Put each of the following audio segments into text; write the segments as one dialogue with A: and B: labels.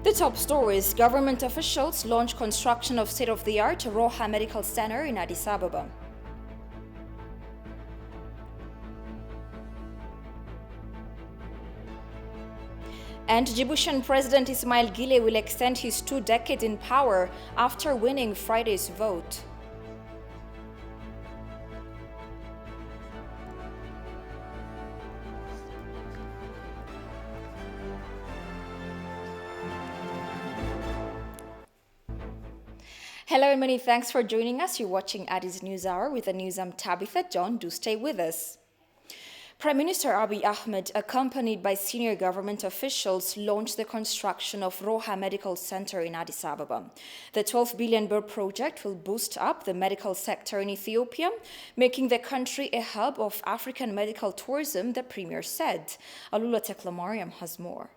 A: The top stories: government officials launch construction of state-of-the-art Roha Medical Center in Addis Ababa. And Djiboutian President Ismail Guelleh will extend his 2 decades in power after winning Friday's vote. Hello and many thanks for joining us. You're watching Addis News Hour with the news. I'm Tabitha John. Do stay with us. Prime Minister Abiy Ahmed, accompanied by senior government officials, launched the construction of Roha Medical Center in Addis Ababa. The 12 billion birr project will boost up the medical sector in Ethiopia, making the country a hub of African medical tourism, the Premier said. Alula Teklamariam has more.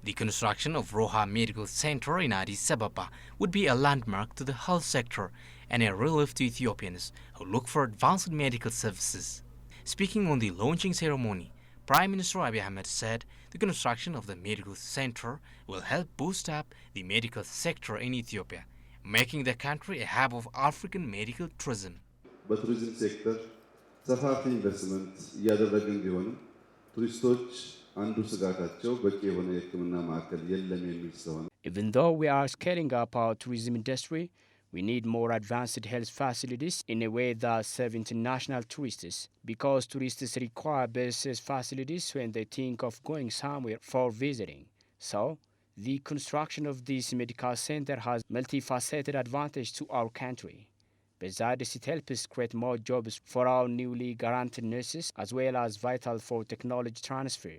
B: The construction of Roha Medical Center in Addis Ababa would be a landmark to the health sector and a relief to Ethiopians who look for advanced medical services. Speaking on the launching ceremony, Prime Minister Abiy Ahmed said the construction of the medical center will help boost up the medical sector in Ethiopia, making the country a hub of African medical tourism.
C: በቱሪዝም ሴክተር ሰፋፊ ኢንቨስትመንት እያደረግን ቢሆንም ቱሪስቶች አንዱ ስጋታቸው በቂ የሆነ የሕክምና ማዕከል የለም የሚል ስለሆነ
D: Even though we are scaling up our tourism industry, we need more advanced health facilities in a way that serve international tourists, because tourists require basic facilities when they think of going somewhere for visiting. So, the construction of this medical center has multifaceted advantage to our country. Besides, it helps create more jobs for our newly granted nurses, as well as vital for technology transfer.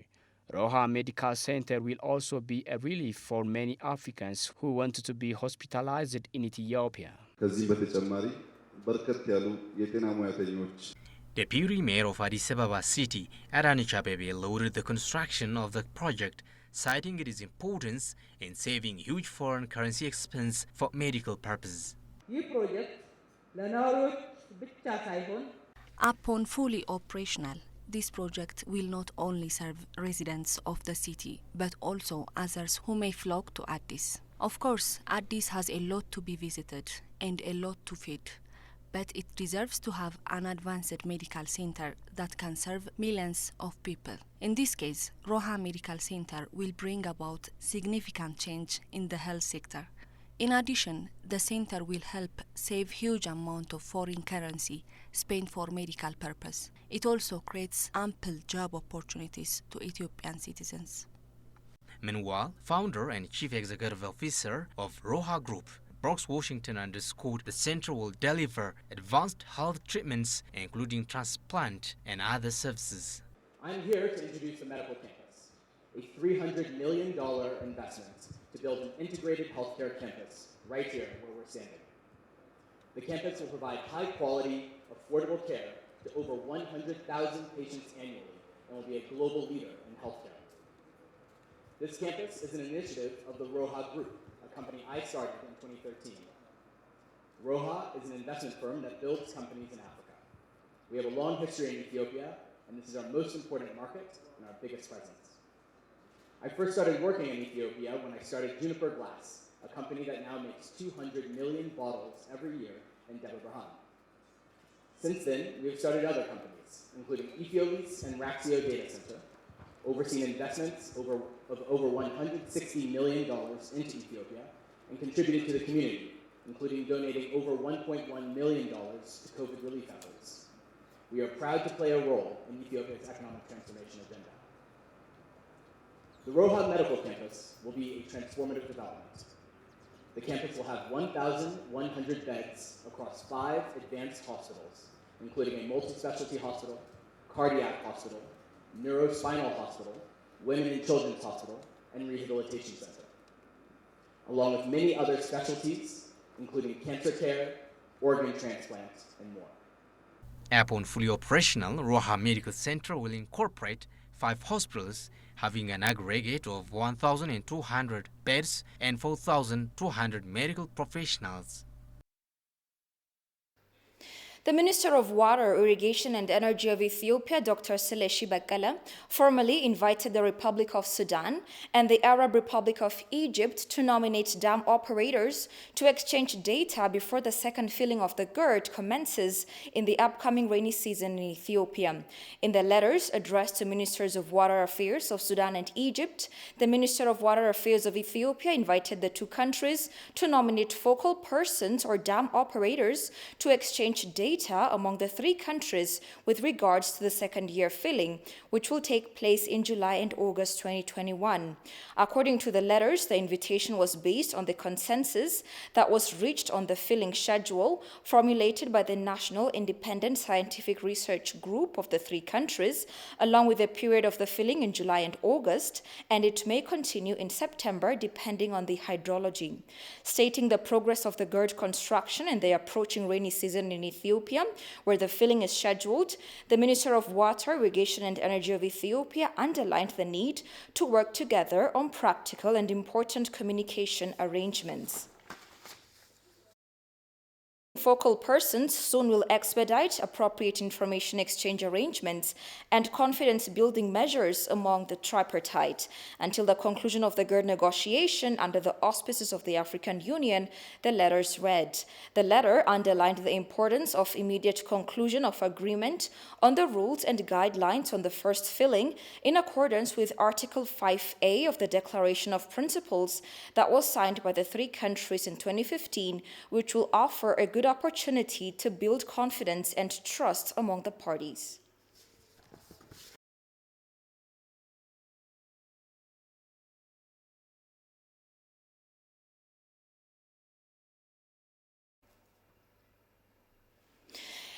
D: Roha Medical Center will also be a relief for many Africans who want to be hospitalized in Ethiopia.
C: ከዚህ በተጨማሪ በርከት ያሉ የጤና ሙያተኞች
B: Deputy Mayor of Addis Ababa City, Adanecha Abebe, lauded the construction of the project, citing its importance in saving huge foreign currency expense for medical purposes.
E: Upon fully operational, this project will not only serve residents of the city, but also others who may flock to Addis. Of course, Addis has a lot to be visited and a lot to feed, but it deserves to have an advanced medical center that can serve millions of people. In this case, Roha Medical Center will bring about significant change in the health sector. In addition, the center will help save huge amount of foreign currency spent for medical purpose. It also creates ample job opportunities to Ethiopian citizens.
B: Meanwhile, founder and chief executive officer of Roha Group, Brooks Washington, underscored the center will deliver advanced health treatments, including transplant and other services.
F: I'm here to introduce the medical campus, a $300 million investment to build an integrated healthcare campus right here where we're standing. The campus will provide high-quality, affordable care to over 100,000 patients annually and will be a global leader in healthcare. This campus is an initiative of the Roha Group, a company I started in 2013. Roha is an investment firm that builds companies in Africa. We have a long history in Ethiopia, and this is our most important market and our biggest presence. I first started working in Ethiopia when I started Juniper Glass, a company that now makes 200 million bottles every year in Debre Birhan. Since then, we have started other companies, including Ethiolease and Raxio Data Center, overseen investments of over $160 million into Ethiopia, and contributed to the community, including donating over $1.1 million to COVID relief efforts. We are proud to play a role in Ethiopia's economic transformation agenda. The Roha Medical Campus will be a transformative development. The campus will have 1,100 beds across 5 advanced hospitals, including a multi-specialty hospital, cardiac hospital, neurospinal hospital, women and children's hospital, and rehabilitation center, along with many other specialties, including cancer care, organ transplants, and more.
B: Upon fully operational, Roha Medical Center will incorporate 5 hospitals having an aggregate of 1,200 beds and 4,200 medical professionals.
A: The Minister of Water, Irrigation and Energy of Ethiopia, Dr. Seleshi Bekkele, formally invited the Republic of Sudan and the Arab Republic of Egypt to nominate dam operators to exchange data before the second filling of the GERD commences in the upcoming rainy season in Ethiopia. In the letters addressed to Ministers of Water Affairs of Sudan and Egypt, the Minister of Water Affairs of Ethiopia invited the two countries to nominate focal persons or dam operators to exchange data among the three countries with regards to the second-year filling, which will take place in July and August 2021. According to the letters, the invitation was based on the consensus that was reached on the filling schedule formulated by the National Independent Scientific Research Group of the three countries, along with the period of the filling in July and August, and it may continue in September depending on the hydrology. Stating the progress of the GERD construction and the approaching rainy season in Ethiopia, where the filling is scheduled, the Minister of Water, Irrigation and Energy of Ethiopia underlined the need to work together on practical and important communication arrangements. Focal persons soon will expedite appropriate information exchange arrangements and confidence-building measures among the tripartite. Until the conclusion of the GERD negotiation under the auspices of the African Union, the letters read. The letter underlined the importance of immediate conclusion of agreement on the rules and guidelines on the first filling in accordance with Article 5A of the Declaration of Principles that was signed by the three countries in 2015, which will offer a good opportunity to build confidence and trust among the parties.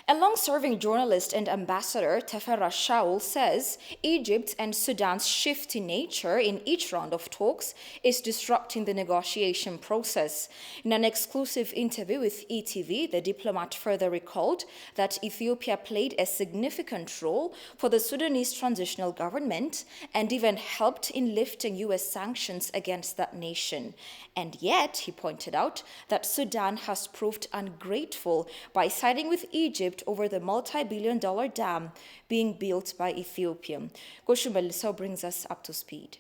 A: A long-serving journalist and ambassador, Teferra Shaul, says Egypt and Sudan's shifty nature in each round of talks is disrupting the negotiation process. In an exclusive interview with ETV, the diplomat further recalled that Ethiopia played a significant role for the Sudanese transitional government and even helped in lifting U.S. sanctions against that nation. And yet, he pointed out that Sudan has proved ungrateful by siding with Egypt over the multi-billion-dollar dam being built by Ethiopia. Goshu Melissa brings us up to speed.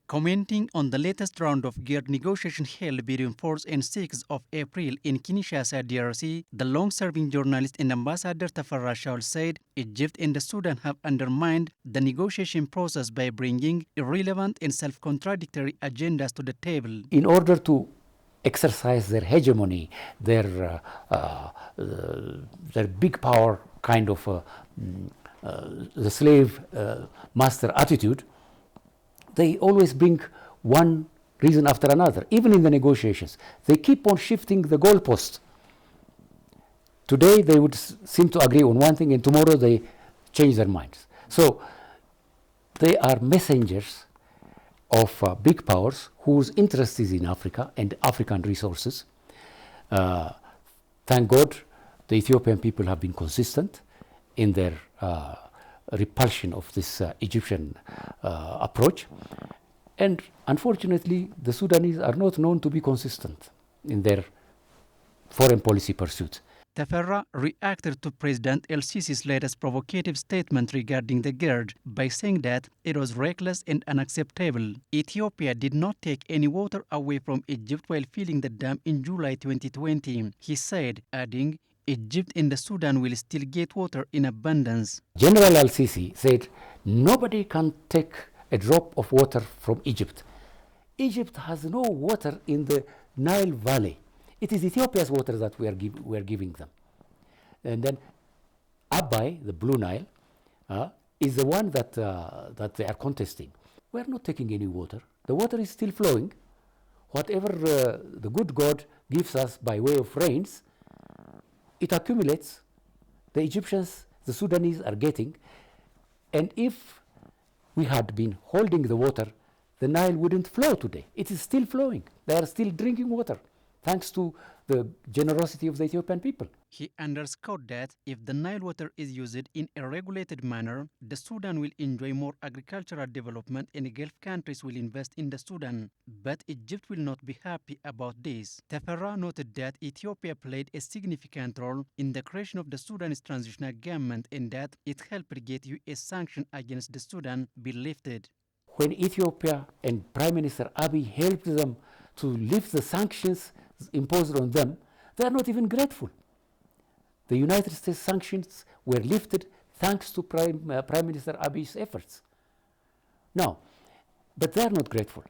G: Commenting on the latest round of GERD negotiation held between 4th and 6th of April in Kinshasa, DRC, the long-serving journalist and ambassador Teferra Shaul said Egypt and Sudan have undermined the negotiation process by bringing irrelevant and self-contradictory agendas to the table.
H: In order to exercise their hegemony, their big power kind of the slave master attitude, they always bring one reason after another. Even in the negotiations, they keep on shifting the goalpost. Today they would seem to agree on one thing, and tomorrow they change their minds. So they are messengers of big powers whose interest is in Africa and African resources. Thank God the Ethiopian people have been consistent in their repulsion of this Egyptian approach. And unfortunately, the Sudanese are not known to be consistent in their foreign policy pursuits.
G: Teferra reacted to President El-Sisi's latest provocative statement regarding the GERD by saying that it was reckless and unacceptable. Ethiopia did not take any water away from Egypt while filling the dam in July 2020, he said, adding, Egypt and the Sudan will still get water in abundance.
H: General El-Sisi said, nobody can take a drop of water from Egypt. Egypt has no water in the Nile Valley. It is Ethiopia's water that we are giving them. And then Abai, the Blue Nile, is the one that they are contesting. We are not taking any water. The water is still flowing. Whatever the good God gives us by way of rains, it accumulates. The Egyptians, the Sudanese are getting. And if we had been holding the water, the Nile wouldn't flow today. It is still flowing. They are still drinking water. thanks to the generosity of the Ethiopian people.
G: He underscored that if the Nile water is used in a regulated manner, the Sudan will enjoy more agricultural development and the Gulf countries will invest in the Sudan. But Egypt will not be happy about this. Tefera noted that Ethiopia played a significant role in the creation of the Sudanese transitional government and that it helped get US sanctions against the Sudan be lifted.
H: When Ethiopia and Prime Minister Abiy helped them to lift the sanctions imposed on them, they are not even grateful. The United States sanctions were lifted thanks to Prime Minister Abiy's efforts. Now, but they are not grateful.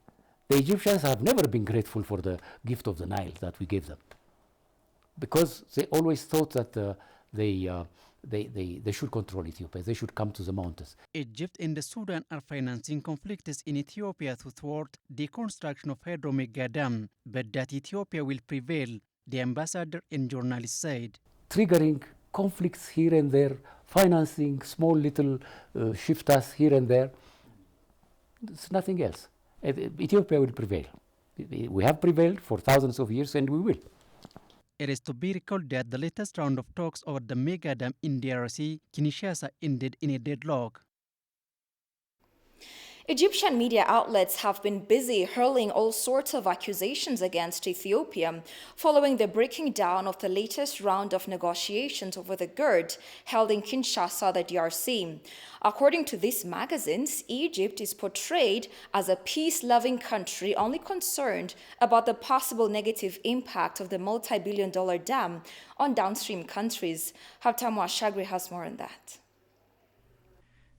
H: The Egyptians have never been grateful for the gift of the Nile that we gave them, because they always thought that they should control Ethiopia. They should come to the mountains.
G: Egypt and the Sudan are financing conflicts in Ethiopia to thwart the construction of Hydro Mega Dam, but that Ethiopia will prevail, the ambassador and journalist said.
H: Triggering conflicts here and there, financing small little shiftas here and there. It's nothing else. Ethiopia will prevail. We have prevailed for thousands of years and we will.
G: It is to be recalled that the latest round of talks over the mega dam in DRC, Kinshasa, ended in a deadlock.
A: Egyptian media outlets have been busy hurling all sorts of accusations against Ethiopia following the breaking down of the latest round of negotiations over the GERD held in Kinshasa, the DRC. According to these magazines, Egypt is portrayed as a peace-loving country only concerned about the possible negative impact of the multi-billion-dollar dam on downstream countries. Habtamu Ashagri has more on that.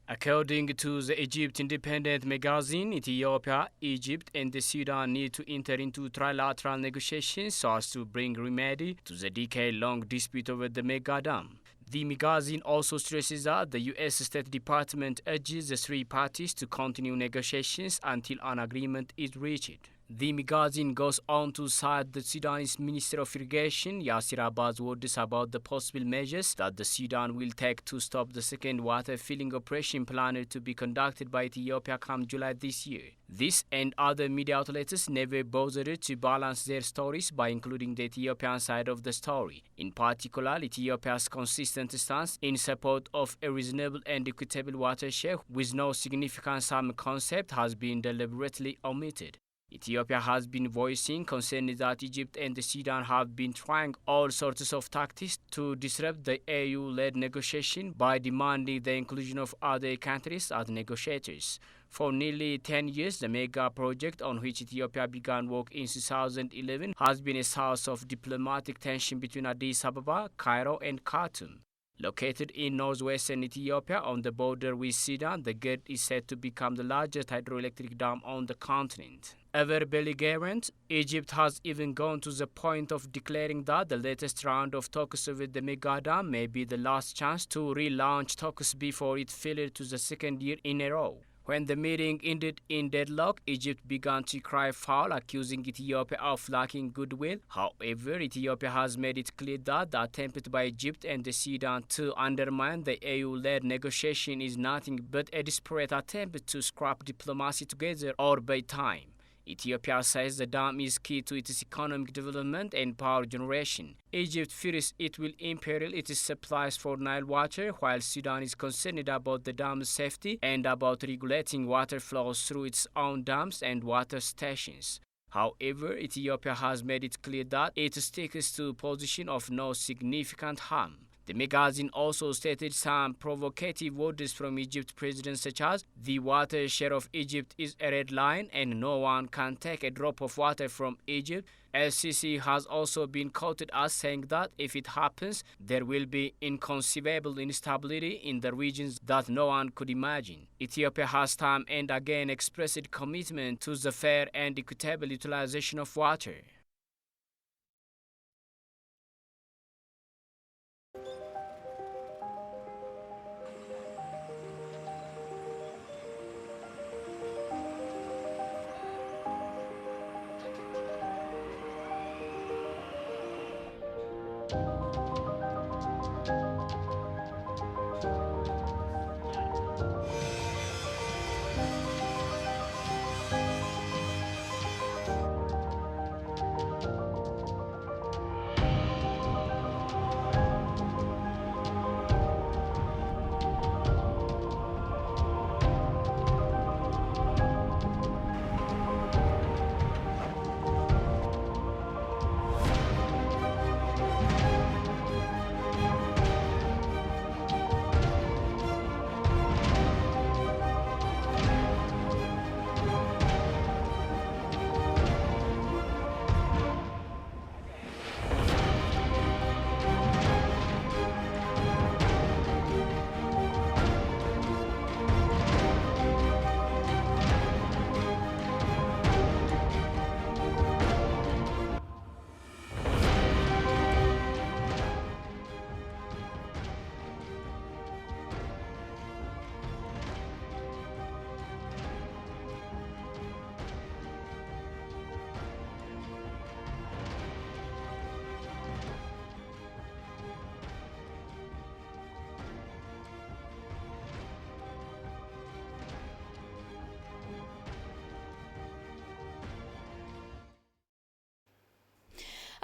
D: According to the Egypt Independent magazine, Ethiopia, Egypt, and the Sudan need to enter into trilateral negotiations so as to bring remedy to the decade-long dispute over the mega dam. The magazine also stresses that the U.S. State Department urges the three parties to continue negotiations until an agreement is reached. The magazine goes on to cite the Sudanese Minister of Irrigation, Yasir Abbas's words about the possible measures that the Sudan will take to stop the second water filling operation planned to be conducted by Ethiopia come July this year. This and other media outlets never bothered to balance their stories by including the Ethiopian side of the story. In particular, Ethiopia's consistent stance in support of a reasonable and equitable water share with no significant sum concept has been deliberately omitted. Ethiopia has been voicing concern that Egypt and the Sudan have been trying all sorts of tactics to disrupt the AU-led negotiation by demanding the inclusion of other countries as negotiators. For nearly 10 years, the mega project on which Ethiopia began work in 2011 has been a source of diplomatic tension between Addis Ababa, Cairo, and Khartoum. Located in northwestern Ethiopia on the border with Sudan, the GERD is said to become the largest hydroelectric dam on the continent. Ever belligerent, Egypt has even gone to the point of declaring that the latest round of talks with the mega dam may be the last chance to relaunch talks before it failed to the second year in a row. When the meeting ended in deadlock, Egypt began to cry foul, accusing Ethiopia of lacking goodwill. However, Ethiopia has made it clear that the attempt by Egypt and the Sudan to undermine the AU-led negotiation is nothing but a desperate attempt to scrap diplomacy together or buy time. Ethiopia says the dam is key to its economic development and power generation. Egypt fears it will imperil its supplies for Nile water, while Sudan is concerned about the dam's safety and about regulating water flows through its own dams and water stations. However, Ethiopia has made it clear that it sticks to a position of no significant harm. The magazine also stated some provocative words from Egypt president such as, "The water share of Egypt is a red line and no one can take a drop of water from Egypt." El-Sisi has also been quoted as saying that if it happens, there will be inconceivable instability in the regions that no one could imagine. Ethiopia has time and again expressed commitment to the fair and equitable utilization of water.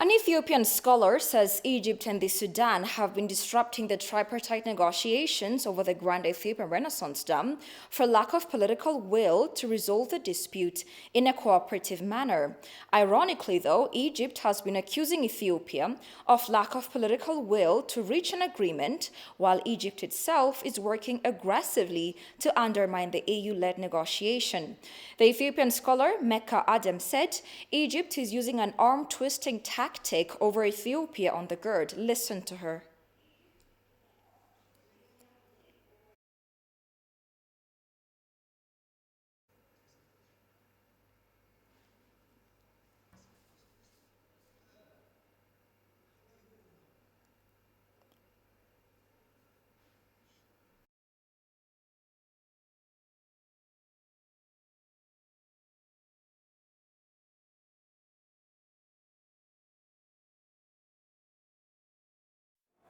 A: An Ethiopian scholar says Egypt and the Sudan have been disrupting the tripartite negotiations over the Grand Ethiopian Renaissance Dam for lack of political will to resolve the dispute in a cooperative manner. Ironically, though, Egypt has been accusing Ethiopia of lack of political will to reach an agreement, while Egypt itself is working aggressively to undermine the AU-led negotiation. The Ethiopian scholar Mecca Adam said Egypt is using an arm-twisting tactic over Ethiopia on the GERD. Listen to her.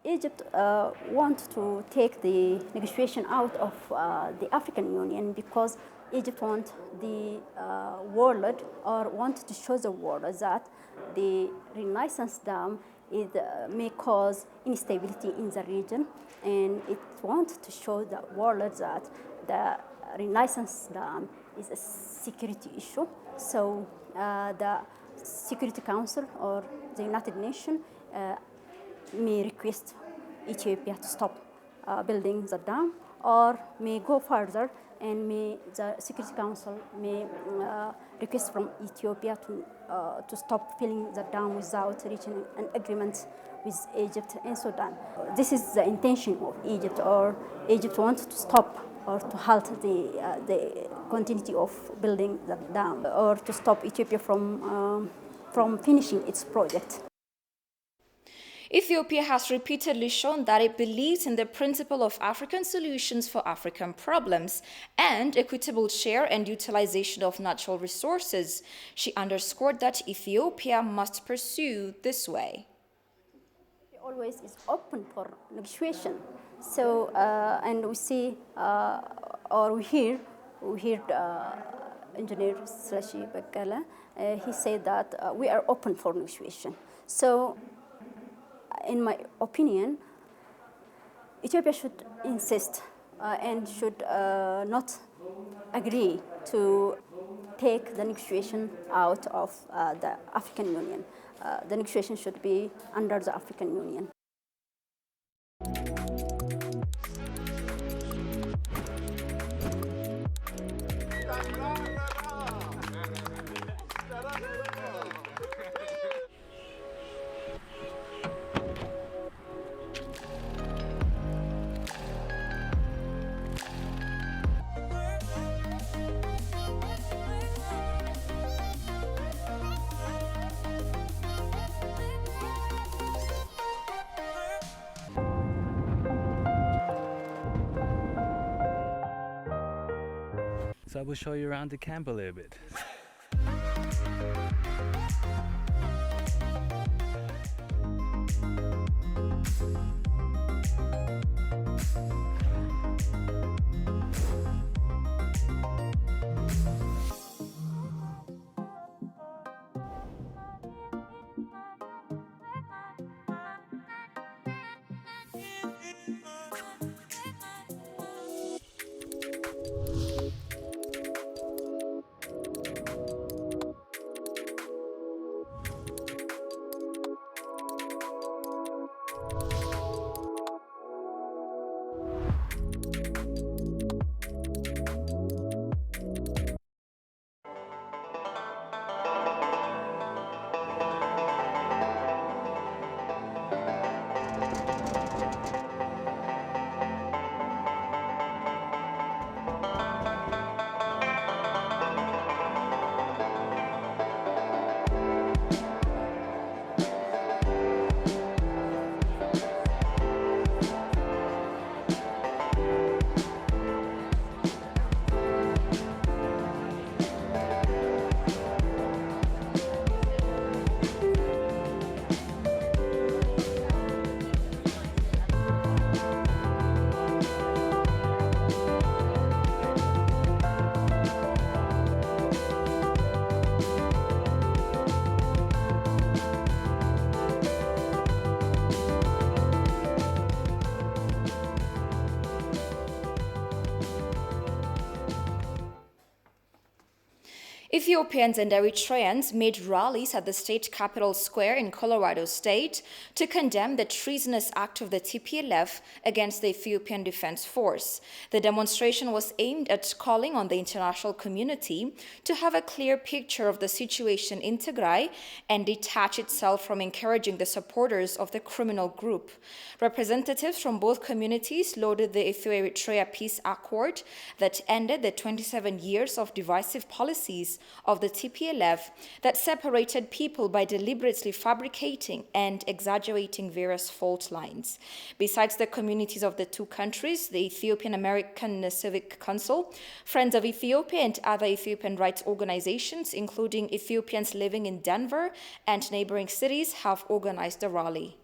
I: Egypt wants to take the negotiation out of the African Union because Egypt wants the world or wants to show the world that the Renaissance Dam may cause instability in the region, and it wants to show the world that the Renaissance Dam is a security issue. So the Security Council or the United Nations may request Ethiopia to stop building the dam, or may go further and the Security Council may request from Ethiopia to stop filling the dam without reaching an agreement with Egypt and Sudan. This is the intention of Egypt, or Egypt wants to stop or to halt the continuity of building the dam, or to stop Ethiopia from finishing its project.
A: Ethiopia has repeatedly shown that it believes in the principle of African solutions for African problems and equitable share and utilization of natural resources. She underscored that Ethiopia must pursue this way.
I: It always is open for negotiation. So, and we see, or we hear Engineer Slashi Bakala, he said that we are open for negotiation. So, in my opinion, Ethiopia should insist and should not agree to take the negotiation out of the African Union. The negotiation should be under the African Union.
J: So I will show you around the camp a little bit.
A: Ethiopians and Eritreans made rallies at the state capitol square in Colorado State to condemn the treasonous act of the TPLF against the Ethiopian Defense Force. The demonstration was aimed at calling on the international community to have a clear picture of the situation in Tigray and detach itself from encouraging the supporters of the criminal group. Representatives from both communities lauded the Ethiopia-Eritrea peace accord that ended the 27 years of divisive policies of the TPLF that separated people by deliberately fabricating and exaggerating various fault lines. Besides the communities of the two countries, the Ethiopian American Civic Council, Friends of Ethiopia, and other Ethiopian rights organizations, including Ethiopians living in Denver and neighboring cities, have organized the rally.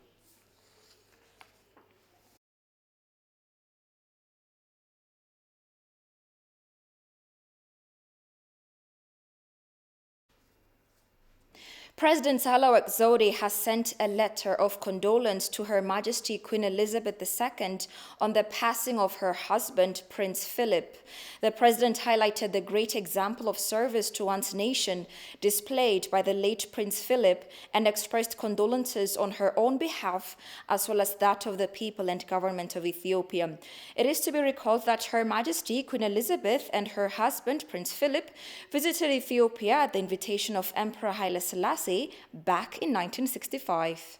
A: President Sahle-Work Zewde has sent a letter of condolence to Her Majesty Queen Elizabeth II on the passing of her husband, Prince Philip. The president highlighted the great example of service to one's nation displayed by the late Prince Philip and expressed condolences on her own behalf as well as that of the people and government of Ethiopia. It is to be recalled that Her Majesty Queen Elizabeth and her husband, Prince Philip, visited Ethiopia at the invitation of Emperor Haile Selassie back in 1965.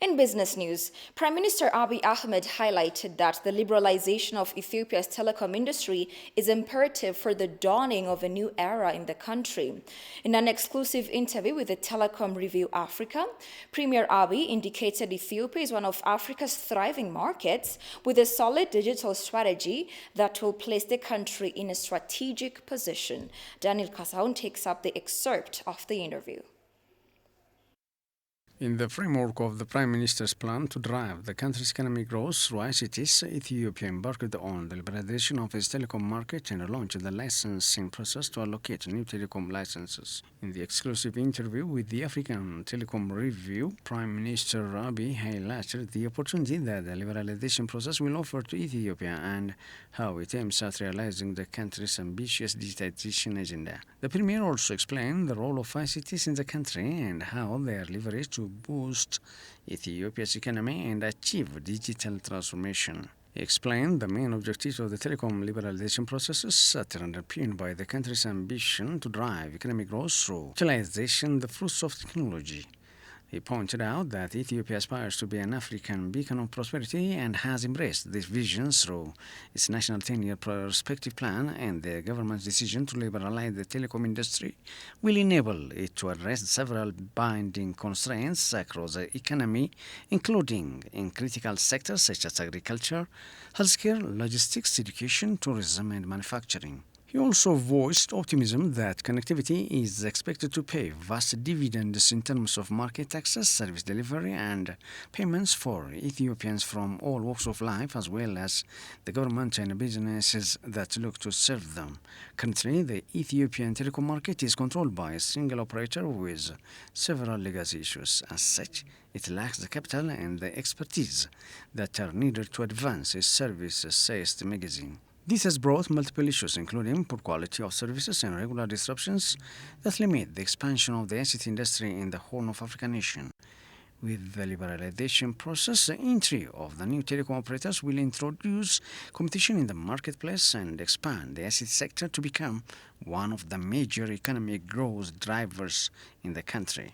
A: In business news, Prime Minister Abiy Ahmed highlighted that the liberalization of Ethiopia's telecom industry is imperative for the dawning of a new era in the country. In an exclusive interview with the Telecom Review Africa, Premier Abiy indicated Ethiopia is one of Africa's thriving markets with a solid digital strategy that will place the country in a strategic position. Daniel Kasaun takes up the excerpt of the interview.
K: In the framework of the Prime Minister's plan to drive the country's economic growth through ICTs, Ethiopia embarked on the liberalization of its telecom market and launched the licensing process to allocate new telecom licenses. In the exclusive interview with the African Telecom Review, Prime Minister Abiy highlighted the opportunity that the liberalization process will offer to Ethiopia and how it aims at realizing the country's ambitious digitization agenda. The Premier also explained the role of ICTs in the country and how they are leveraged to boost Ethiopia's economy and achieve digital transformation. He explained the main objectives of the telecom liberalization processes that are underpinned by the country's ambition to drive economic growth through utilization the fruits of technology. He pointed out that Ethiopia aspires to be an African beacon of prosperity and has embraced this vision through its national 10-year perspective plan, and the government's decision to liberalize the telecom industry will enable it to address several binding constraints across the economy, including in critical sectors such as agriculture, healthcare, logistics, education, tourism, and manufacturing. He also voiced optimism that connectivity is expected to pay vast dividends in terms of market access, service delivery, and payments for Ethiopians from all walks of life, as well as the government and businesses that look to serve them. Currently, the Ethiopian telecom market is controlled by a single operator with several legacy issues. As such, it lacks the capital and the expertise that are needed to advance its services, says the magazine. This has brought multiple issues, including poor quality of services and regular disruptions that limit the expansion of the ICT industry in the Horn of Africa nation. With the liberalization process, the entry of the new telecom operators will introduce competition in the marketplace and expand the ICT sector to become one of the major economic growth drivers in the country.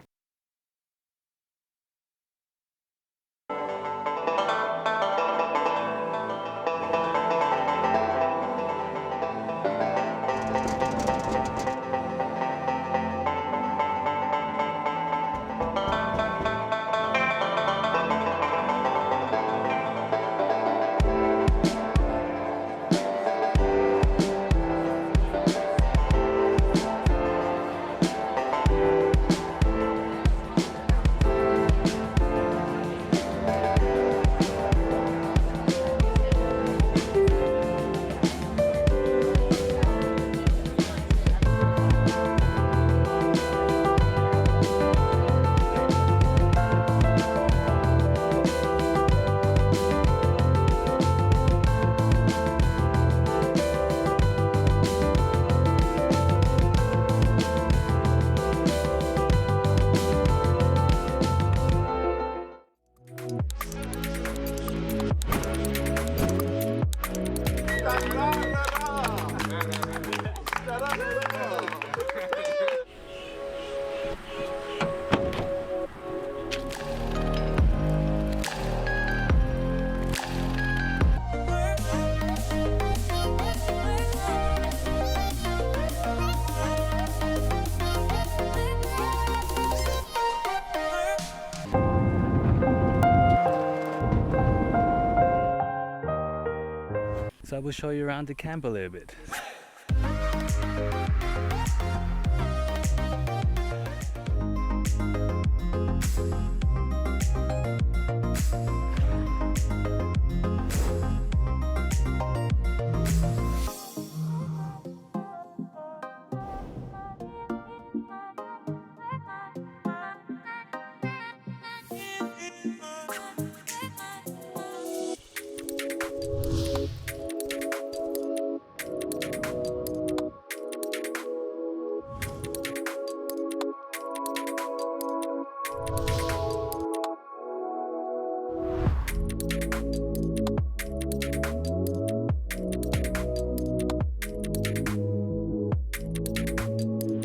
J: So I will show you around the camp a little bit.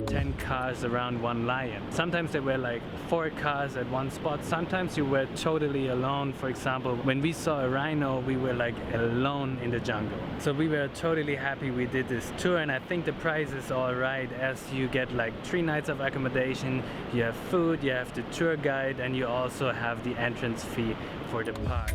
J: 10 cars around one lion. Sometimes there were like 4 cars at one spot. Sometimes you were totally alone. For example, when we saw a rhino, we were like alone in the jungle. So we were totally happy we did this tour, and I think the price is all right, as you get like 3 nights of accommodation, you have food, you have the tour guide, and you also have the entrance fee for the park.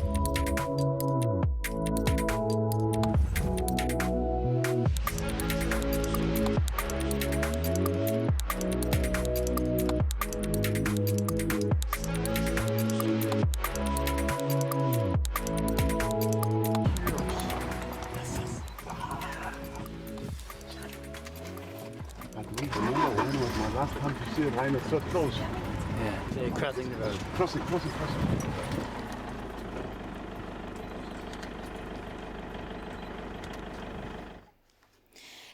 L: My last time to see a rhino so close.
J: Yeah, they're crossing the road.
L: Crossing.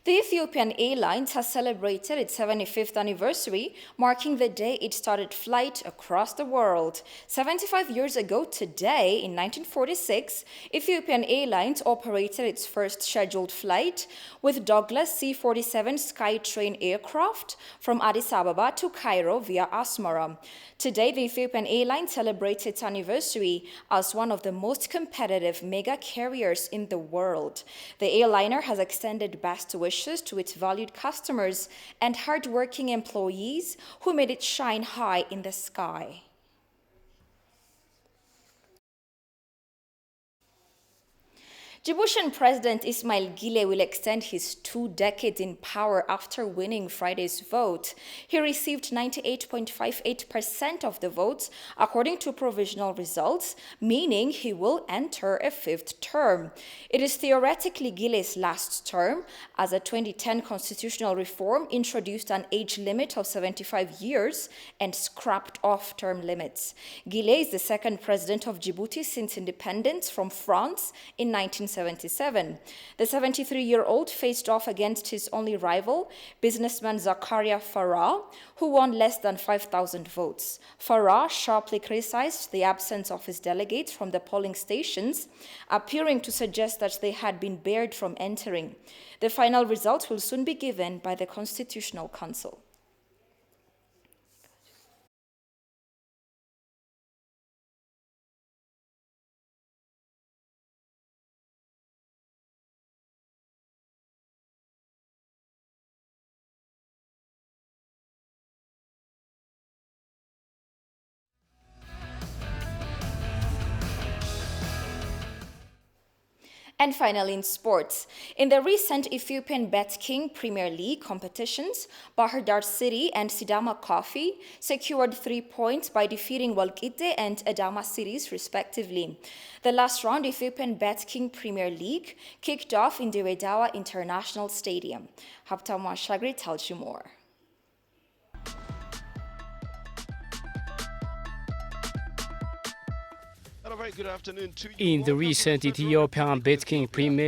A: The Ethiopian Airlines has celebrated its 75th anniversary, marking the day it started flight across the world. 75 years ago today, in 1946, Ethiopian Airlines operated its first scheduled flight with Douglas C-47 Skytrain aircraft from Addis Ababa to Cairo via Asmara. Today, the Ethiopian Airlines celebrates its anniversary as one of the most competitive mega carriers in the world. The airliner has extended best wishes to its valued customers and hard-working employees who made it shine high in the sky. Djiboutian President Ismail Guelleh will extend his 2 decades in power after winning Friday's vote. He received 98.58% of the votes, according to provisional results, meaning he will enter a 5th term. It is theoretically Guelleh's last term, as a 2010 constitutional reform introduced an age limit of 75 years and scrapped off term limits. Guelleh is the second president of Djibouti since independence from France in 1977. The 73-year-old faced off against his only rival, businessman Zakaria Farah, who won less than 5,000 votes. Farah sharply criticized the absence of his delegates from the polling stations, appearing to suggest that they had been barred from entering. The final results will soon be given by the Constitutional Council. And finally, in sports, in the recent Ethiopian Bet King Premier League competitions, Bahir Dar City and Sidama Coffee secured 3 points by defeating Walqite and Adama cities, respectively. The last round Ethiopian Bet King Premier League kicked off in the Redawa International Stadium. Haptamu Ashagri tells you more.
M: Hello, very good afternoon to you.
D: In the recent Ethiopian Bet King Premier